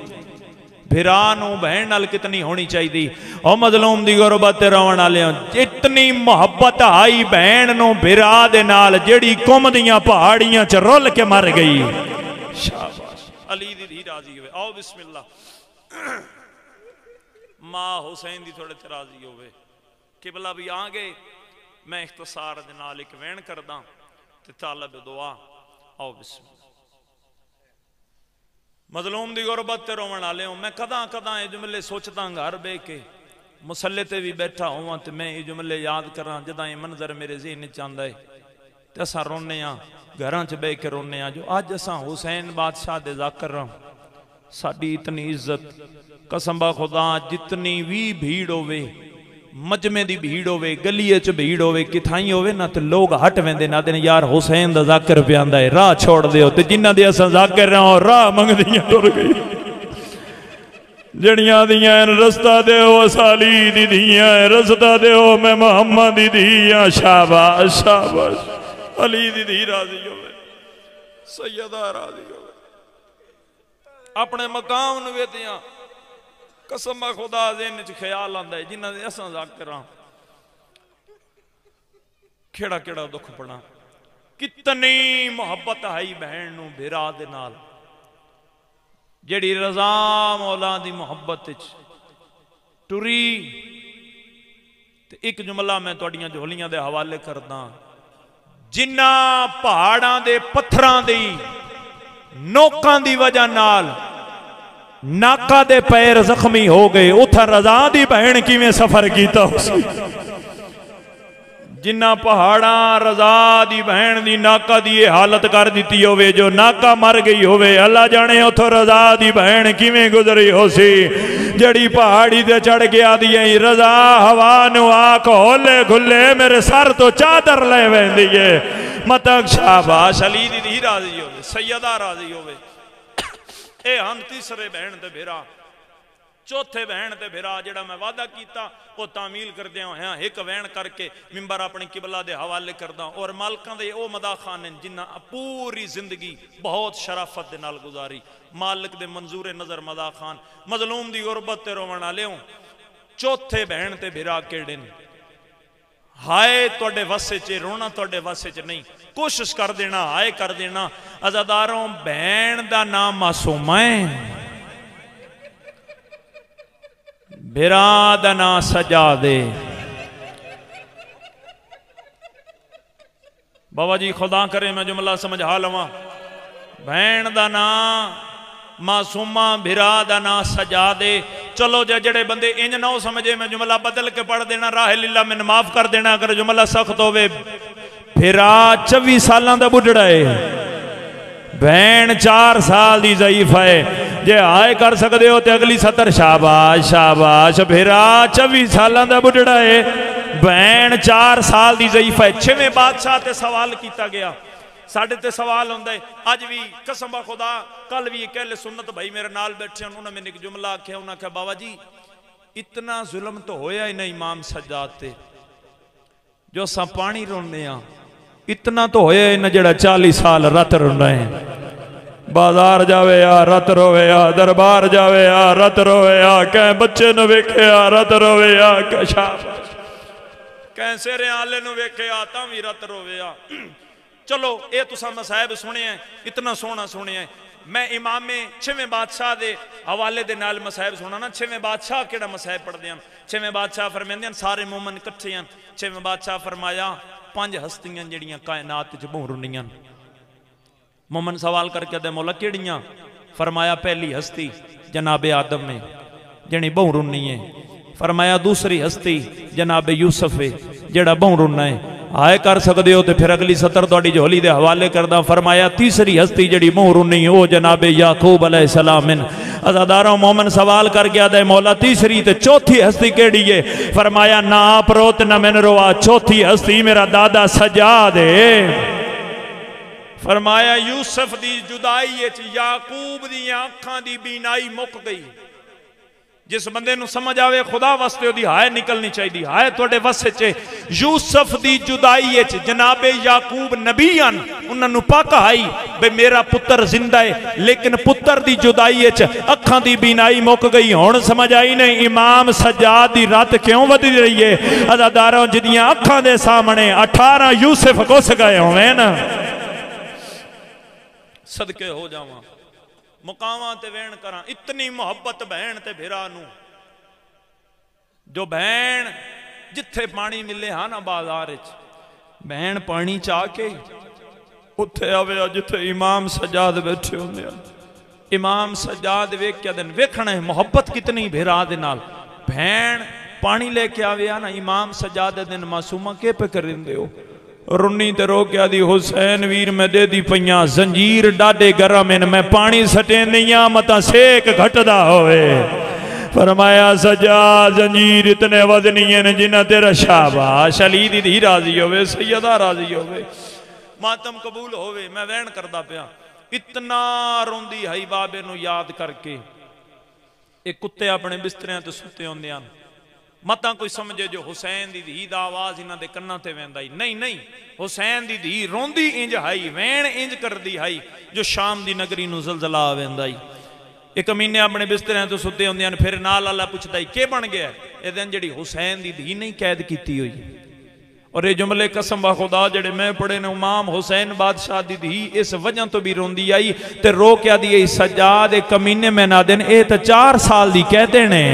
भिरा नू बहन नाल कितनी होनी चाहिए और मजलूम दी गुरबत रोवण वाले इतनी मोहब्बत आई बहन नू भिरा दे नाल जेड़ी कुम दियां पहाड़ियां च रुल के मर गई शाबाश अली दी धी राजी होवे आओ बिस्मिल्लाह मां हुसैन दी थोड़े ते राजी होवे किबला भी आ गए मैं इख्तिसार दे नाल एक वैन करदा ते तालब दुआ आओ बिस्मिल्लाह मजलूम दी गुरबत ते रोवण वाले मैं कदा कदा ये जुमले सोचदा घर बह के मुसल्ले ते भी बैठा होवां ते मैं ये जुमले याद करा जदा ये मंजर मेरे ज़हन च आंदा है ते असां रोने घरां च बह के रोने जो अज असां हुसैन बादशाह दे ज़ाकिर साडी इतनी इज्जत कसम बा खुदा जितनी भी भीड़ होवे मजमे दी भीड़ होवे गलिए च भीड़ होवे किथाई होवे ना ते लोग हट वेंदे ना ते यार हुसैन दा ज़ाकिर पे आंदा है राह छोड़ दियो ते जिन्हां दे असां ज़ाकिर रहो राह मंगदियां टुर गई जड़ियां दियां रस्ता देओ असाली दी दियां रस्ता देओ मैं मोहम्मद दी दियां शाबाश शाबाश अली दी धी राजी होवे सैयदा राजी होवे अपने मकाम नूं वेदियां कसम खुदा ज़हन च ख्याल आंदा है जिन्हां दे असां ज़ाकिर केड़ा केड़ा दुख पड़ा कितनी मोहब्बत आई बहन नूं भिरा दे नाल जेड़ी रज़ा मौला दी मोहब्बत टुरी ते एक जुमला मैं तुहाडियां झोलियां दे हवाले करदा जिन्ना पहाड़ां दे पत्थरां दी नोकां दी वजह नाल नाका दे पैर जख्मी हो गए उथा रज़ा दी बहन किवें सफर कीता जिन्ना पहाड़ा रज़ा दी बहन दी नाका दी हालत कर दी होवे जो नाका मर गई होवे अल्लाह जाने उथो रज़ा दी बहन किवें गुजरी हो सी जड़ी पहाड़ी ते चढ़ गया दी रज़ा हवा नू आख होले खुले मेरे सर तो चादर ले वेंदी है मतक शाबाश अली दी धी राजी होवे सैयदा राजी होवे ए हम तीसरे बहन ते भिरा चौथे बहन ते भिरा जेड़ा मैं वादा कीता वो तामील करदे होया एक वैन करके मिंबर अपनी किबला दे हवाले करदा और मालकां दे ओ मदा खान जिन्ना पूरी जिंदगी बहुत शराफत दे नाल गुजारी मालिक दे मंजूर नजर मदा खान मजलूम दी गुरबत ते रोवण वाले चौथे बहन ते भिरा केड़े ने हाय तुहाडे वसे च रोना तुहाडे वसे च नहीं कोशिश कर देना हाय कर देना अज़ादारों बहन दा नाम मासूमा है भिरा दा नाम सजादे बाबा जी खुदा करे मैं जुमला समझा लवा बहन दा नाम मासूमा भिरा दा नाम सजादे चलो जड़े बंदे इंज ना हो समझे मैं जुमला बदल के पढ़ देना राह लीला मैंने माफ कर देना अगर जुमला सख्त होवे भिरा 24 साल का बुढ़ड़ा है बहन 4 साल की ज़ईफ है जे हाय कर सकते हो तो अगली 70 शाबाश शाबाश भिरा 24 साल का बुढ़ड़ा है बहन 4 साल की ज़ईफ है 6वें बादशाह ते सवाल किया गया साढ़े ते सवाल होंदा है अज भी कसम खुदा कल भी कहले सुन्नत भाई मेरे नाल बैठे उन्होंने मैंने एक जुमला आख्या उन्हें आख्या बाबा जी इतना जुल्म तो होया ही नहीं इमाम सज्जाद ते जो असा पानी रोने इतना तो होया ही ना जड़ा 40 साल रत रोना है बाजार जावे आ रत रोवे आ दरबार जावे आ रत रोवे आ कह बच्चे न वेखे आ रत रोवे आ कह सेरे आले नु वेखे आ तां भी रत रोवे आ चलो ये तुसा मसाहब सुने इतना सोना सुने मैं इमाम में 6वें बादशाह के हवाले दे नाल मसाहब सुना ना 6वें बादशाह केड़ा मसाहब पढ़ते हैं 6वें बादशाह फरमाते सारे मोमन इकट्ठे हैं 6वें बादशाह फरमाया 5 हस्तियां जड़ियां कायनात च भौरुनियां मोमन सवाल करके दे मौला केड़ियां? फरमाया पहली हस्ती जनाबे आदम में जनी बहु रुन्नी है। फरमाया दूसरी हस्ती जनाबे यूसुफ है जेड़ा बहु रुन्ना है। आए कर सकते हो तो फिर अगली सतर थोड़ी झोली दे हवाले करदा। फरमाया तीसरी हस्ती जड़ी बहु रुन्नी है वो जनाबे याकूब अलैहिस्सलाम। अज़ादारों मोमन सवाल कर गया दे मौला तीसरी ते चौथी हस्ती केड़ी है? फरमाया ना परोत न मैन रोआ, चौथी हस्ती मेरा दादा सजाद है। फरमाया यूसुफ दी जुदाई याकूब दी आंखां दी बीनाई मुक गई। जिस बंदे नूं समझ आवे खुदा वास्ते ओदी हाय निकलनी चाहिए, हाय तुहाडे वस्से च। यूसुफ दी जुदाई जनाबे याकूब नबी हन, उन्हां नूं पक आई बे मेरा पुत्र जिंदा है, लेकिन पुत्र दी जुदाई अखां दी बीनाई मुक गई। हुण समझ आई नहीं इमाम सज्जाद दी रात क्यों वधी रही है? अज़ादारों जिदियां अखां दे सामने 18 यूसुफ घुस गए होवे ना। सदके हो जावा मुकावा ते वेण करा, इतनी मोहब्बत बहन ते भिरा नू। जो बहन जिथे पानी मिले हा ना बाजार बहन पानी चाह के उत्थे आवे जिथे इमाम सज्जाद बैठे होंदे। इमाम सज्जाद वेख के दिन वेखना है मोहब्बत कितनी भिरा दे नाल। बहन पानी लेके आवे ना इमाम सज्जाद दिन मासूमा के पे कर दिंदे हो? रुन्नी ते रोकिया दी हुसैन वीर मैं दे दी पईया जंजीर डाडे गरम इन मैं पानी सटेंदियां मता सेक घटदा होवे। फरमाया सज्जाद जंजीर इतने वजनी हैं जिन्ना तेरा शाबाश अली दी धी राजी होवे, सैयदा राजी होवे, मातम कबूल होवे। मैं वहन करदा पिया इतना रोंदी हई बाबे नू याद करके। एक कुत्ते अपने बिस्तरियां ते सुते होंदे हन, मता कोई समझे जो हुसैन दी धी दा आवाज इन्हां दे कन्नां ते वेंदा ही नहीं। नहीं, हुसैन दी धी रोंदी इंज हाई, वैन इंज करदी हाई जो शाम दी नगरी नूं ज़लज़ला वेंदा ही। एक महीने अपने बिस्तरियां तो सुते होंदे हन, फिर नाल अल्लाह पुछदा ही के बन गया? ए दिन जड़ी हुसैन दी धी नहीं कैद कीती हुई। और ये जुमले कसम बा खुदा जड़े मैं पढ़े ने इमाम हुसैन बादशाह दी धी इस वजह तो भी रोंदी आई ते रो क्या दी सज्जाद एक कमीने में ना दिन ए तो 4 साल दी कहते ने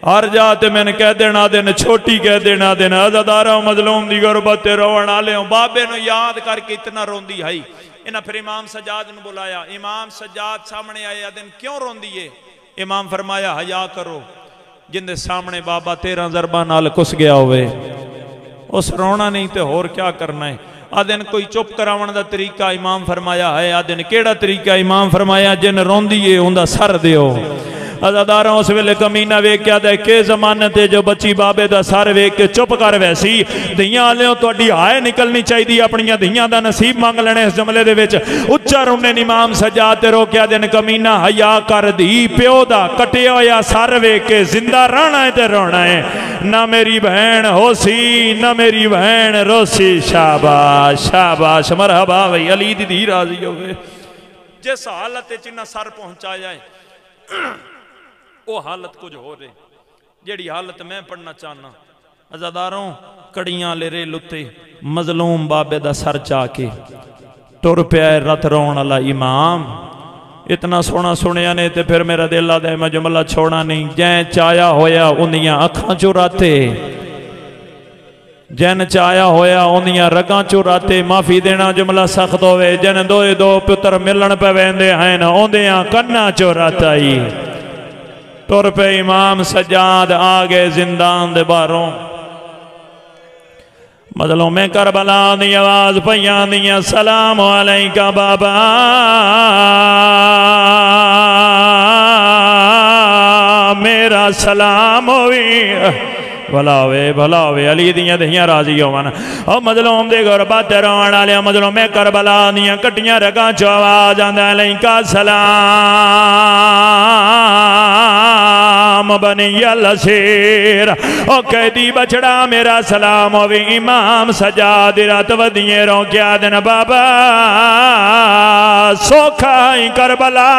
हर जाते मैंने कह देना दिन छोटी कह देना दिन। अज़ादारा मजलूम दी गुरबत रोवण आले बाबे नु याद करके इतना रोंदी आई। इन्हें फिर इमाम सज्जाद ने बुलाया। इमाम सज्जाद सामने आया दिन क्यों रोंदी है? इमाम फरमाया हया करो, जिंदे सामने बाबा 13 ज़रबा नाल कुस गया होवे उस रोना नहीं तो होर क्या करना है। आदिन कोई चुप करावन दा तरीका? इमाम फरमाया है। आदिन केड़ा तरीका? इमाम फरमाया जिन रोंदी है उनका सर दियो। अज़ादारा उस वेले कमीना वेख्या दे के जमाने ते जो बच्ची बाबे दा सर वेख के चुप कर वैसी धियां आलियों तुहाडी हाय निकलनी चाहिए, अपनियां धियां दा नसीब मंग लेने। इस जुमले दे विच उच्चा रोने इमाम सज्जाद ते रोकिया दिन कमीना हया कर धी प्यो दा कटिया होया सर वेख के जिंदा रहना है ते रोना है। ना मेरी बहन होसी ना मेरी बहन रोसी। शाबाश शाबाश मरहबा भाई अली दी धी राजी होवे। जिस हालत च सर पहुंचाया है वो हालत कुछ हो रही जेड़ी हालत मैं पढ़ना चाहना। अज़ादारों कड़ियां ले रे लुत्ते मजलूम बाबे दा सर चा के तुर पिया रत रोण वाला इमाम। इतना सोना सुनिया ने ते फिर मेरा दिल आदा मैं जुमला छोड़ा नहीं। जै चाया होया उन्दियां अखां चो राते, जैन चाया होया उन्दियां रगां चो राते। माफी देना जुमला सख्त होवे। जन दोए दो पुत्र मिलन पे वेंदे हैं औंदियां कन्ना चो रात आई। तुर पे इमाम सज्जाद आ गए जिंदान दे बारों। मतलब मैं करबला दी आवाज पईयां दियां सलाम अलैका बाबा मेरा सलाम होवी। भला होवे अली दियां दहियां राजी होवन। ओ मजलूम दे गुरबत रोण वाले मजलूम मैं करबला दियां कटियां रगां चो आवाज आंदा अलैका सलाम बनी लसीर। ओ कैदी बछड़ा मेरा सलाम होवे। इमाम सज्जाद रात वदिए रोकिया दिन बाबा सोखा ही करबला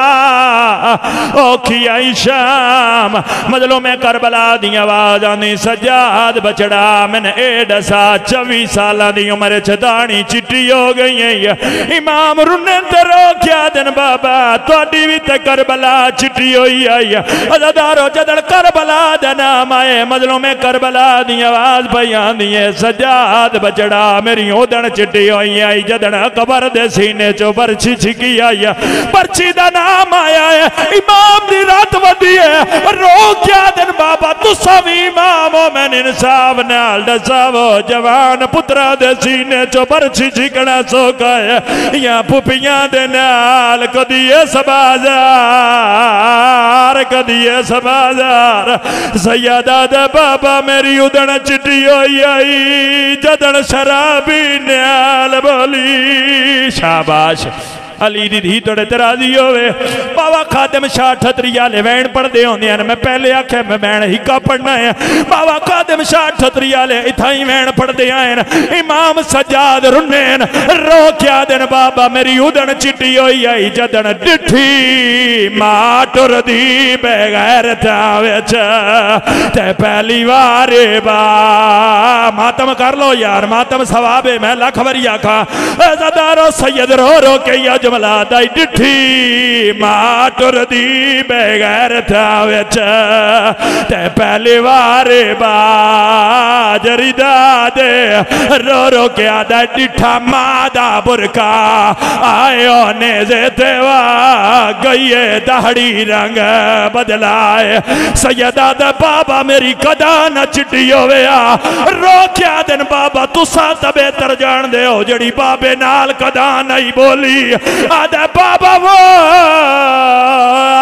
औखी आई शाम। मजलूम मैं करबला दी आवाज आनी सज्जाद बछड़ा मैंने ए दसा 24 साल की उम्र च दाढ़ी चिट्टी हो गई है। इमाम रुने ते रोकिया दिन बाबा तुहाडी भी ते करबला चिट्टी होई आई है। अज़ादारो जद जदड़ करबला दा नाम आए मजलों में करबला दी आवाज पई आंदी है सज्जाद बचड़ा मेरी ओदन चिट्टी होई आई जदड़ कबर दे सीने चो परछी छिकी आई परछी दा नाम आया है इमाम दी रात वदी है रो क्या दिन बाबा तुसा भी इमाम हो मैंने इंसाफ नाल दसावो जवान पुत्रा दे सीने चो परछी छिकना सौखा है या पुपियां दे नाल कदिए सबाजार कदिए सबाजार सैयदा दे बाबा मेरी उदन चिट्टी होई आई जदन शराबी नाल बोली शाबाश अली दी धी तोड़े तराजी होवे बाबा खादिम शाह ठतरिया ले वैन पढ़ते होंगे मैं पहले आख्या मैं वैन हिक्का पढ़ना है बाबा खादिम शाह ठतरिया ले इथा ही वैन पढ़ते आए इमाम सज्जाद रुन्नेन रो क्या दिन बाबा मेरी उदन चिट्टी होई आई जदन डिठी मां टुरदी बगैर ते पहली बार बा मातम कर लो यार मातम सवाबे मैं लख बारी आखा ज़दारो सैयद रो रो के जुमला दाई डिठी मां टुरदी बगैर ते पहली बार बाजरी दे रो रो के आदा डिठा मां दा बुरका आयो ने जेवा गईए दहाड़ी रंग बदलाए सैयदा दा बाबा मेरी कदा न चिट्टी होवे रो क्या दिन बाबा तुसा तो बेहतर जान दे हो जड़ी बाबे नाल कदा नहीं बोली आदा बाबा वो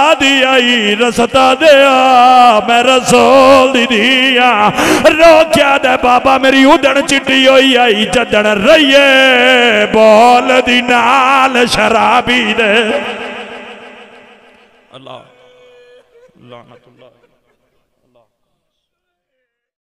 आदि आई रसता दिया मैं रसूल दी दिया रो क्या दे बाबा मेरी उदन चिट्टी होई आई जदन रहिए बोल दी नाल शराबी दे